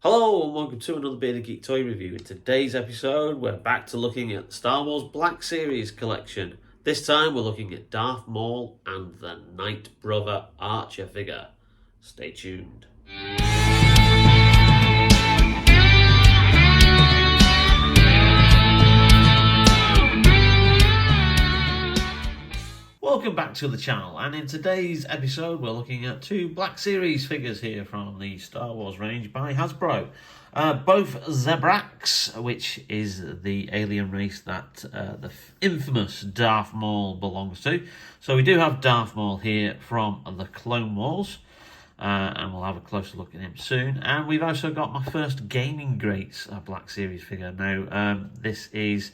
Hello and welcome to another Bearded Geek toy review. In today's episode, we're back to looking at the Star Wars Black Series collection. This time we're looking at Darth Maul and the Nightbrother Archer figure. Stay tuned. Welcome back to the channel, and in today's episode we're looking at two Black Series figures here from the Star Wars range by Hasbro. Both Zebrax, which is the alien race that the infamous Darth Maul belongs to. So we do have Darth Maul here from the Clone Wars, and we'll have a closer look at him soon. And we've also got my first Gaming Greats Black Series figure. Now, this is...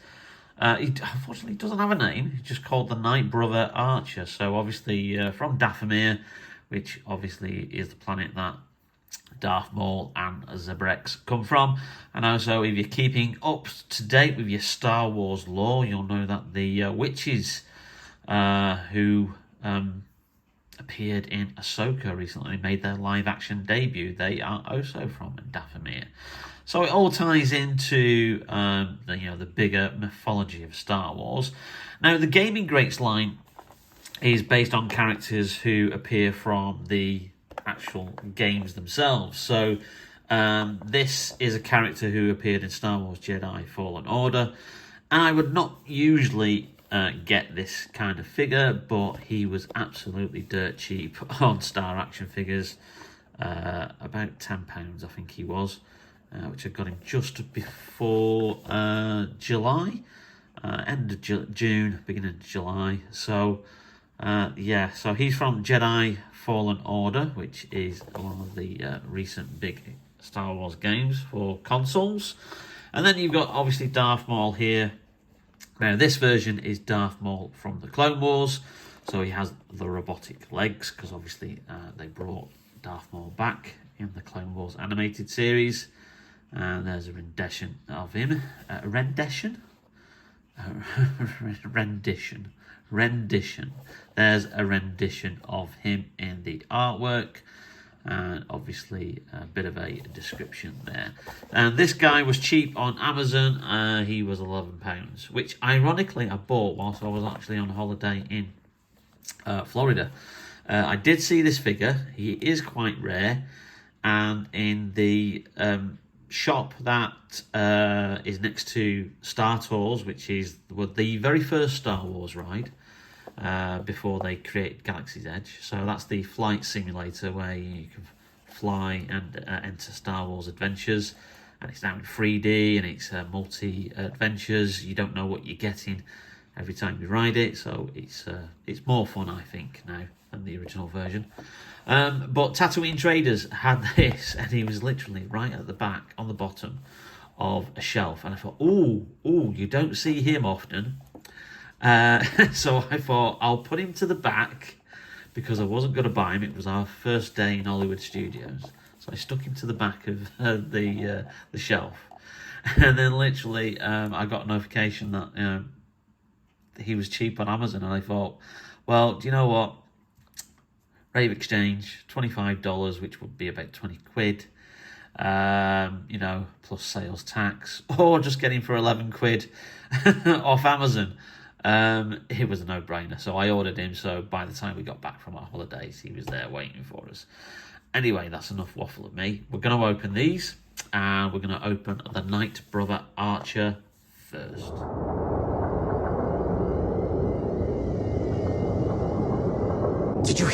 he unfortunately doesn't have a name. He's just called the Nightbrother Archer. So obviously from Dathomir, which obviously is the planet that Darth Maul and Zebrax come from. And also, if you're keeping up to date with your Star Wars lore, you'll know that the witches who appeared in Ahsoka recently made their live-action debut. They are also from Dathomir. So it all ties into the bigger mythology of Star Wars. Now, the Gaming Greats line is based on characters who appear from the actual games themselves. So this is a character who appeared in Star Wars Jedi Fallen Order. And I would not usually get this kind of figure, but he was absolutely dirt cheap on Star Action figures. About £10, I think he was. Which I got him just before July, end of June, beginning of July. So, so he's from Jedi Fallen Order, which is one of the recent big Star Wars games for consoles. And then you've got, obviously, Darth Maul here. Now, this version is Darth Maul from the Clone Wars. So he has the robotic legs, because obviously they brought Darth Maul back in the Clone Wars animated series. And there's a rendition of him. Rendition. There's a rendition of him in the artwork. And obviously a bit of a description there. And this guy was cheap on Amazon. He was £11, which ironically I bought whilst I was actually on holiday in Florida. I did see this figure. He is quite rare. And in the... shop that is next to Star Tours, which is the very first Star Wars ride before they created Galaxy's Edge. So that's the flight simulator where you can fly and enter Star Wars adventures. And it's now in 3D and it's multi-adventures. You don't know what you're getting every time you ride it. So it's more fun, I think, now than the original version. But Tatooine Traders had this, and he was literally right at the back on the bottom of a shelf. And I thought, ooh, you don't see him often. So I thought I'll put him to the back because I wasn't going to buy him. It was our first day in Hollywood Studios. So I stuck him to the back of the shelf. And then literally I got a notification that he was cheap on Amazon. And I thought, well, do you know what? Rate of exchange, $25, which would be about 20 quid, plus sales tax, or just get him for 11 quid off Amazon. It was a no-brainer, so I ordered him, so by the time we got back from our holidays, he was there waiting for us. Anyway, that's enough waffle of me. We're going to open these, and we're going to open the Nightbrother Archer first. Did you...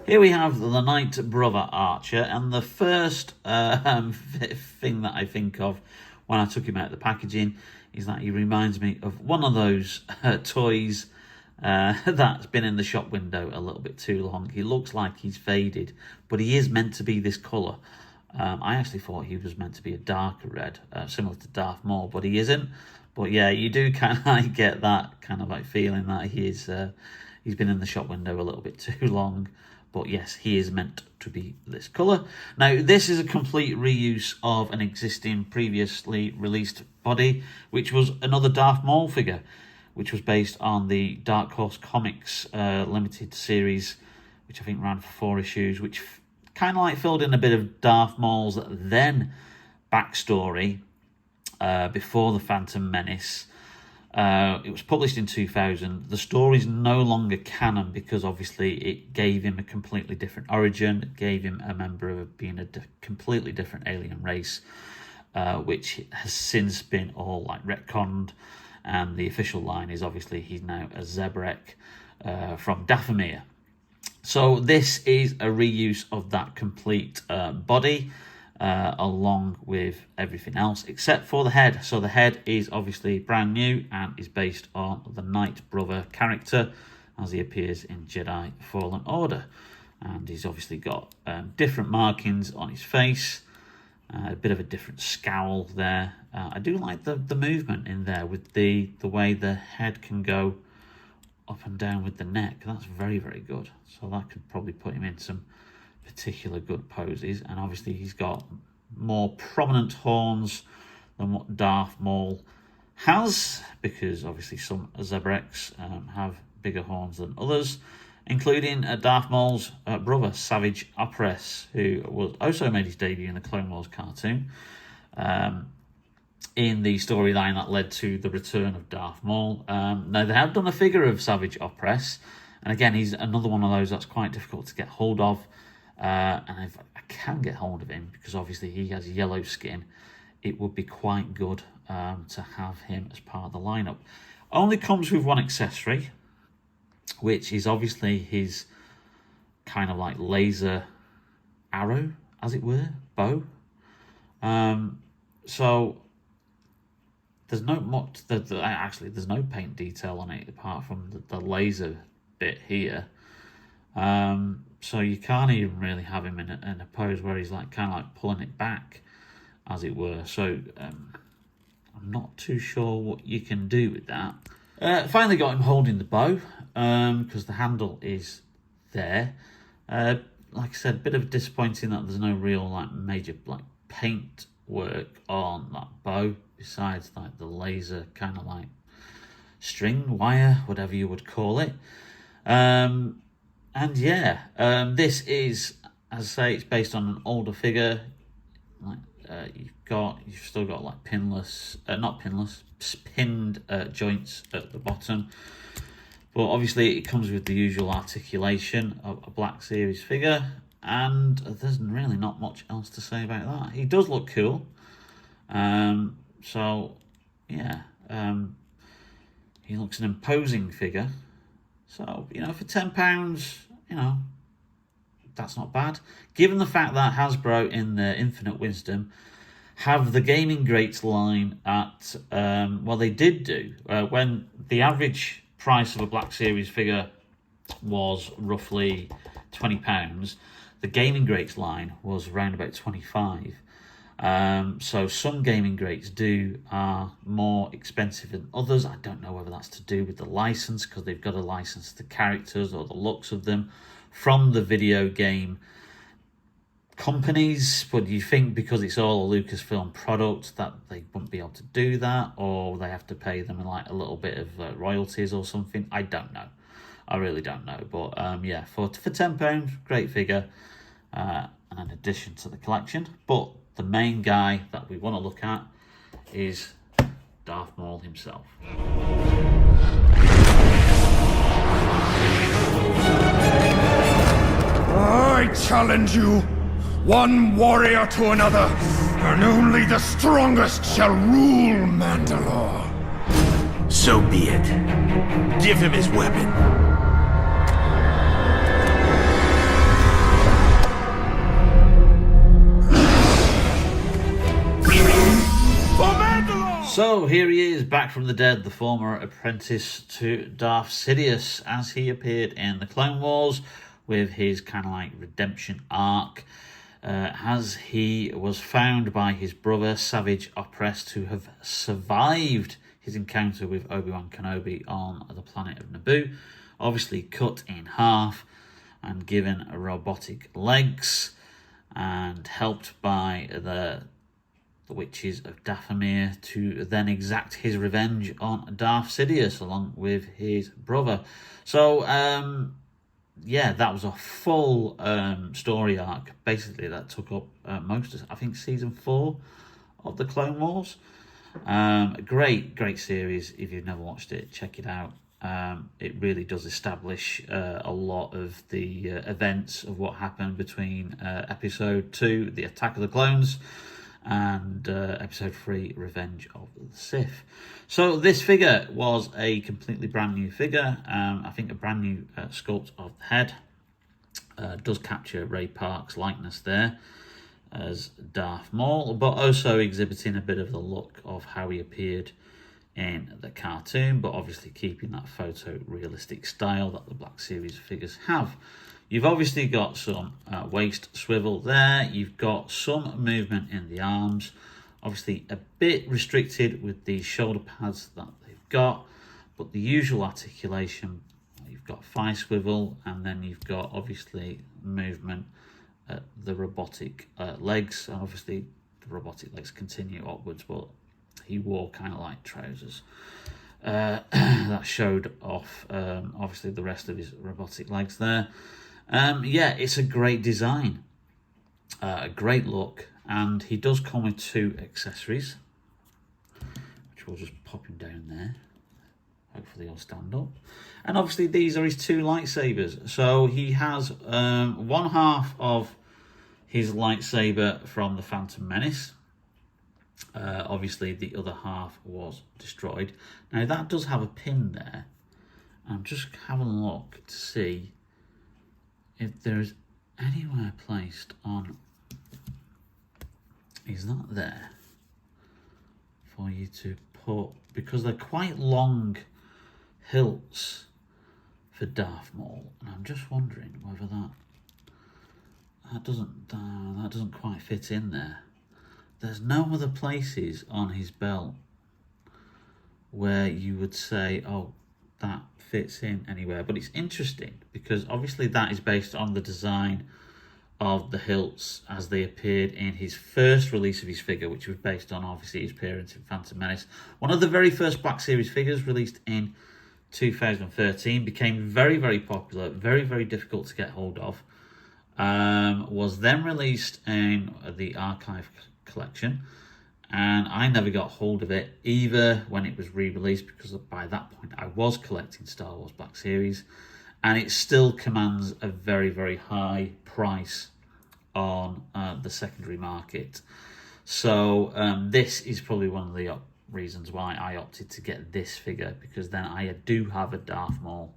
Here we have the Nightbrother Archer, and the first thing that I think of when I took him out of the packaging is that he reminds me of one of those toys that's been in the shop window a little bit too long. He looks like he's faded, but he is meant to be this colour. I actually thought he was meant to be a darker red, similar to Darth Maul, but he isn't. But yeah, you do kind of like get that kind of like feeling that he's been in the shop window a little bit too long. But yes, he is meant to be this colour. Now, this is a complete reuse of an existing previously released body, which was another Darth Maul figure. which was based on the Dark Horse Comics limited series, which I think ran for 4 issues, which kind of like filled in a bit of Darth Maul's then backstory before the Phantom Menace. It was published in 2000. The story's no longer canon because obviously it gave him a completely different origin. It gave him a member of being a completely different alien race, which has since been all like retconned. And the official line is obviously he's now a Zabrak from Dathomir. So this is a reuse of that complete body, along with everything else except for the head. So the head is obviously brand new and is based on the Nightbrother character as he appears in Jedi Fallen Order. And he's obviously got different markings on his face, a bit of a different scowl there. I do like the movement in there with the way the head can go up and down with the neck. That's very, very good. So that could probably put him in some particular good poses. And obviously he's got more prominent horns than what Darth Maul has, because obviously some Zabraks have bigger horns than others, including Darth Maul's brother, Savage Opress, who was also made his debut in the Clone Wars cartoon, in the storyline that led to the return of Darth Maul. Now, they have done a figure of Savage Opress, and again, he's another one of those that's quite difficult to get hold of. And if I can get hold of him, because obviously he has yellow skin, it would be quite good to have him as part of the lineup. Only comes with one accessory, which is obviously his kind of like laser arrow, as it were, bow. So there's not much. Actually, there's no paint detail on it apart from the laser bit here. So you can't even really have him in a pose where he's like kind of like pulling it back, as it were. So I'm not too sure what you can do with that. Finally got him holding the bow, because the handle is there. Like I said, a bit of disappointing that there's no real like major like paint work on that bow, besides like the laser kind of like string, wire, whatever you would call it. And yeah, this is, as I say, it's based on an older figure. Like you've still got like pinned joints at the bottom. But obviously it comes with the usual articulation of a Black Series figure, and there's really not much else to say about that. He does look cool. So yeah, he looks an imposing figure. So, for £10, that's not bad. Given the fact that Hasbro, in their infinite wisdom, have the Gaming Greats line at, they did do, when the average price of a Black Series figure was roughly £20, the Gaming Greats line was around about 25. So some Gaming Greats are more expensive than others. I don't know whether that's to do with the license, because they've got to license the characters or the looks of them from the video game companies. But you think because it's all a Lucasfilm product that they wouldn't be able to do that, or they have to pay them like a little bit of royalties or something? I don't know. I really don't know. But yeah, for £10, great figure, and an addition to the collection. But the main guy that we want to look at is Darth Maul himself. I challenge you, one warrior to another, and only the strongest shall rule Mandalore. So be it. Give him his weapon. So here he is, back from the dead, the former apprentice to Darth Sidious, as he appeared in the Clone Wars with his kind of like redemption arc, as he was found by his brother Savage Opress to have survived his encounter with Obi-Wan Kenobi on the planet of Naboo, obviously cut in half and given robotic legs, and helped by the the witches of Dathomir, to then exact his revenge on Darth Sidious along with his brother. So, yeah, that was a full story arc, basically, that took up most of, I think, season 4 of the Clone Wars. Great series. If you've never watched it, check it out. It really does establish a lot of the events of what happened between episode 2, The Attack of the Clones, and episode 3, Revenge of the Sith. So this figure was a completely brand new figure. I think a brand new sculpt of the head. Does capture Ray Park's likeness there as Darth Maul, but also exhibiting a bit of the look of how he appeared in the cartoon, but obviously keeping that photorealistic style that the Black Series figures have. You've obviously got some waist swivel there. You've got some movement in the arms. Obviously a bit restricted with the shoulder pads that they've got, but the usual articulation, you've got thigh swivel, and then you've got obviously movement at the robotic legs. And obviously the robotic legs continue upwards, but he wore kind of like trousers. That showed off obviously the rest of his robotic legs there. Yeah, it's a great design, a great look, and he does come with 2 accessories, which we'll just pop him down there. Hopefully he'll stand up. And obviously these are his 2 lightsabers. So he has one half of his lightsaber from the Phantom Menace. Obviously the other half was destroyed. Now that does have a pin there. I'm just having a look to see if there's anywhere placed on. Is that there for you to put, because they're quite long hilts for Darth Maul, and I'm just wondering whether that doesn't quite fit in there. There's no other places on his belt where you would say, oh, that fits in anywhere. But it's interesting because obviously that is based on the design of the hilts as they appeared in his first release of his figure, which was based on obviously his appearance in Phantom Menace. One of the very first Black Series figures, released in 2013, became very, very popular, very, very difficult to get hold of. Was then released in the Archive collection, and I never got hold of it either when it was re-released, because by that point I was collecting Star Wars Black Series, and it still commands a very, very high price on the secondary market. So this is probably one of the reasons why I opted to get this figure, because then I do have a Darth Maul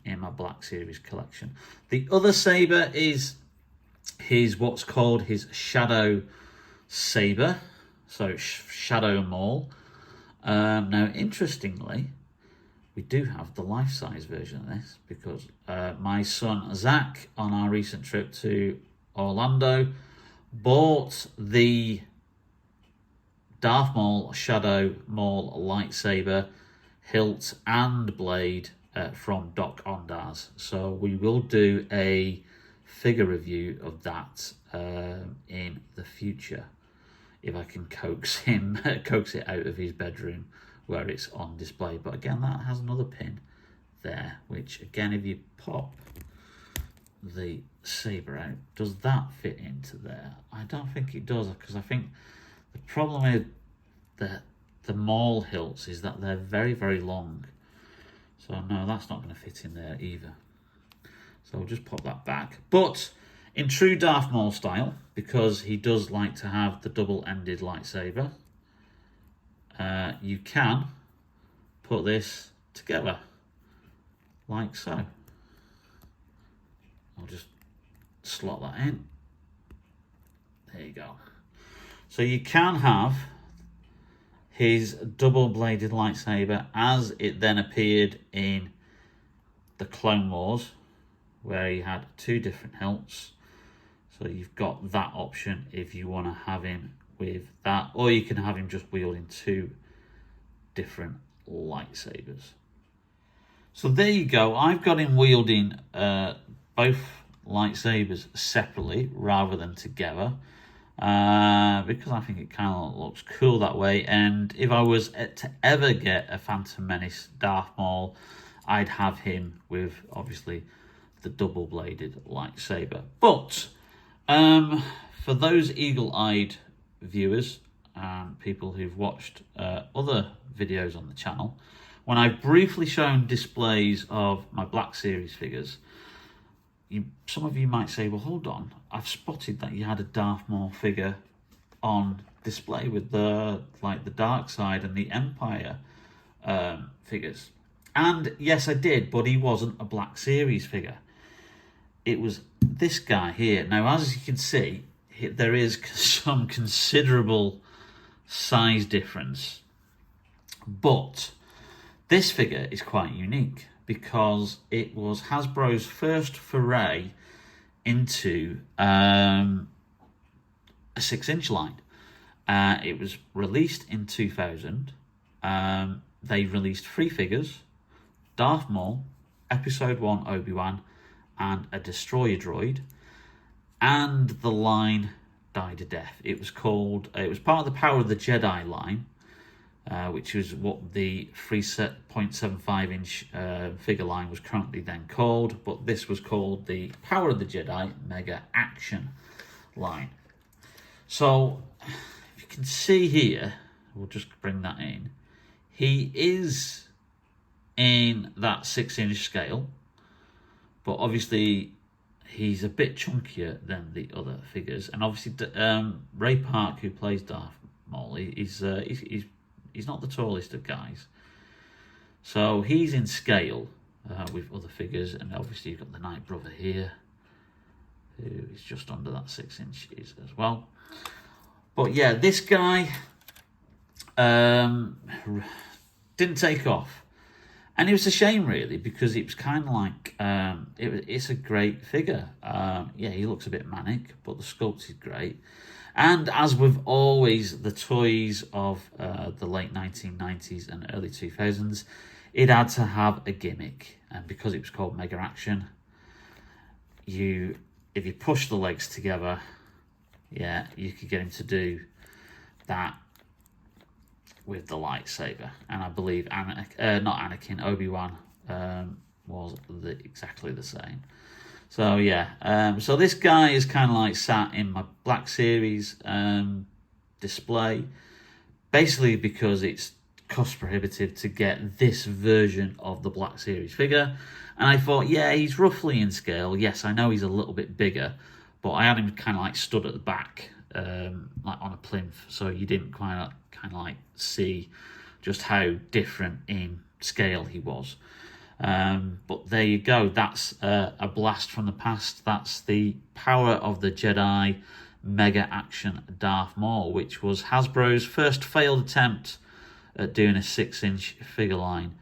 in my Black Series collection. The other saber is what's called his Shadow Saber, so Shadow Maul. Now, interestingly, we do have the life-size version of this, because my son Zach, on our recent trip to Orlando, bought the Darth Maul Shadow Maul lightsaber hilt and blade from Doc Ondars. So we will do a figure review of that in the future, if I can coax it out of his bedroom where it's on display. But again, that has another pin there, which again, if you pop the saber out, does that fit into there? I don't think it does, because I think the problem with the Maul hilts is that they're very, very long. So no, that's not going to fit in there either. So we'll just pop that back. But in true Darth Maul style, because he does like to have the double-ended lightsaber, you can put this together like so. I'll just slot that in. There you go. So you can have his double-bladed lightsaber as it then appeared in the Clone Wars, where he had 2 different hilts. So you've got that option if you want to have him with that, or you can have him just wielding 2 different lightsabers. So there you go. I've got him wielding both lightsabers separately rather than together. because I think it kind of looks cool that way. And if I was to ever get a Phantom Menace Darth Maul, I'd have him with, obviously, the double-bladed lightsaber. But for those eagle-eyed viewers and people who've watched other videos on the channel, when I've briefly shown displays of my Black Series figures, some of you might say, well, hold on, I've spotted that you had a Darth Maul figure on display with the Dark Side and the Empire figures. And yes, I did, but he wasn't a Black Series figure. It was this guy here. Now, as you can see, there is some considerable size difference. But this figure is quite unique because it was Hasbro's first foray into a 6-inch line. It was released in 2000. They released 3 figures: Darth Maul, Episode 1 Obi-Wan, and a Destroyer droid. And the line died a death. It was part of the Power of the Jedi line, which is what the 3.75-inch figure line was currently then called, but this was called the Power of the Jedi Mega Action line. So, if you can see here, we'll just bring that in, he is in that 6-inch scale, but obviously he's a bit chunkier than the other figures, and obviously Ray Park, who plays Darth Maul, he's not the tallest of guys, so he's in scale with other figures. And obviously you've got the Nightbrother here, who is just under that 6 inches as well. But yeah, this guy didn't take off, and it was a shame really, because it was kind of like it's a great figure. Yeah, he looks a bit manic, but the sculpt is great. And as with always the toys of the late 1990s and early 2000s, it had to have a gimmick. And because it was called Mega Action, if you push the legs together, yeah, you could get him to do that with the lightsaber. And I believe Obi-Wan was exactly the same. So yeah, so this guy is kind of like sat in my Black Series display, basically because it's cost prohibitive to get this version of the Black Series figure. And I thought, yeah, he's roughly in scale. Yes, I know he's a little bit bigger, but I had him kind of like stood at the back, like on a plinth, so you didn't kind of like see just how different in scale he was. But there you go, that's a blast from the past. That's the Power of the Jedi Mega Action Darth Maul, which was Hasbro's first failed attempt at doing a 6-inch figure line,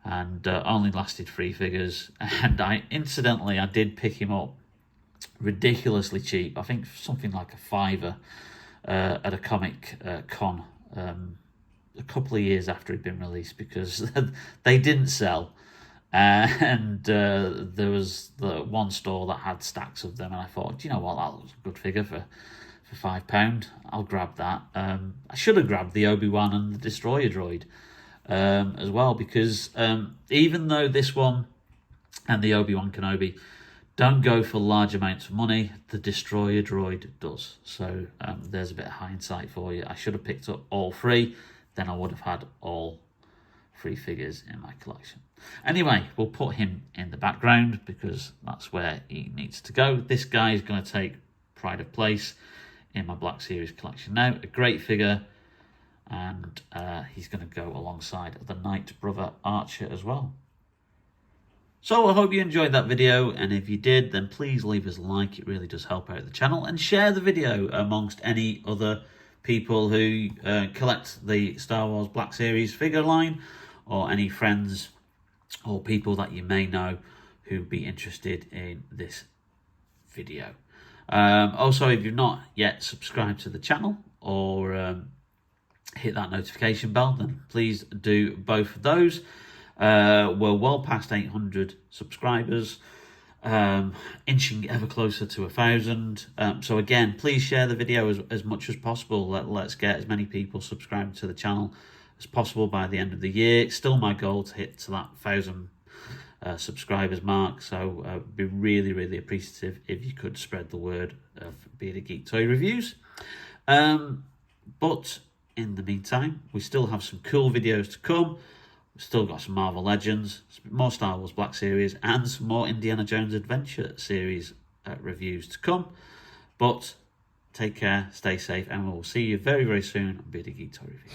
and only lasted 3 figures. And I did pick him up ridiculously cheap. I think something like a $5 at a comic con a couple of years after he'd been released, because they didn't sell. And there was the one store that had stacks of them, and I thought, do you know what, that looks a good figure for £5. I'll grab that. I should have grabbed the Obi-Wan and the Destroyer droid as well, because even though this one and the Obi-Wan Kenobi don't go for large amounts of money, the Destroyer droid does. So there's a bit of hindsight for you. I should have picked up all 3, then I would have had all 3 figures in my collection. Anyway, we'll put him in the background because that's where he needs to go. This guy is going to take pride of place in my Black Series collection now. A great figure, and he's going to go alongside the Nightbrother Archer as well. So I hope you enjoyed that video, and if you did, then please leave us a like. It really does help out the channel, and share the video amongst any other people who collect the Star Wars Black Series figure line, or any friends or people that you may know who'd be interested in this video. Also, if you've not yet subscribed to the channel or hit that notification bell, then please do both of those. We're well past 800 subscribers. inching ever closer to 1,000. So again, please share the video as much as possible. Let's get as many people subscribed to the channel as possible by the end of the year. It's still my goal to hit to that 1,000 subscribers mark, so I'd be really, really appreciative if you could spread the word of Bearded Geek Toy Reviews. But in the meantime, we still have some cool videos to come. We've still got some Marvel Legends, more Star Wars Black Series, and some more Indiana Jones Adventure Series reviews to come. But take care, stay safe, and we'll see you very, very soon on Bearded Geek Toy Reviews.